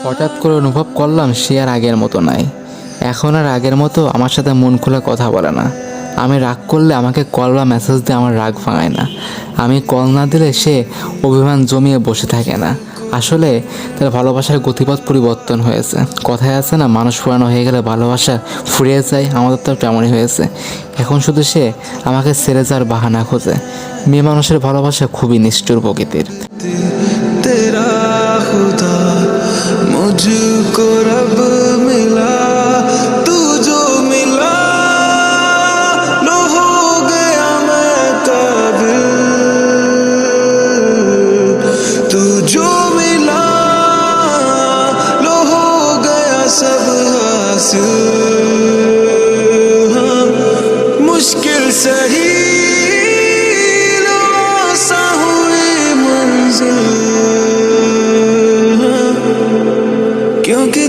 হঠাৎ করে অনুভব করলাম সে আর আগের মতো নাই। এখন আর আগের মতো আমার সাথে মন খুলে কথা বলে না। আমি রাগ করলে আমাকে কল বা মেসেজ দিয়ে আমার রাগ ভাঙায় না। আমি কল না দিলে সে অভিমান জমিয়ে বসে থাকে না। আসলে তার ভালোবাসার গতিপথ পরিবর্তন হয়েছে। কথায় আছে না, মানুষ পুরানো হয়ে গেলে ভালোবাসা ফুরিয়ে যায়, আমাদের তো তেমনই হয়েছে। এখন শুধু সে আমাকে ছেড়ে যাওয়ার বাহানা খোঁজে। মেয়ে মানুষের ভালোবাসা খুবই নিষ্ঠুর প্রকৃতির। तेरा खुदा मुझको रब मिला, तू जो मिला लो हो गया मैं काबिल, तू जो मिला लो हो गया सब हासिल। हाँ, मुश्किल सही लो आसान हुई मंजिल, क्योंकि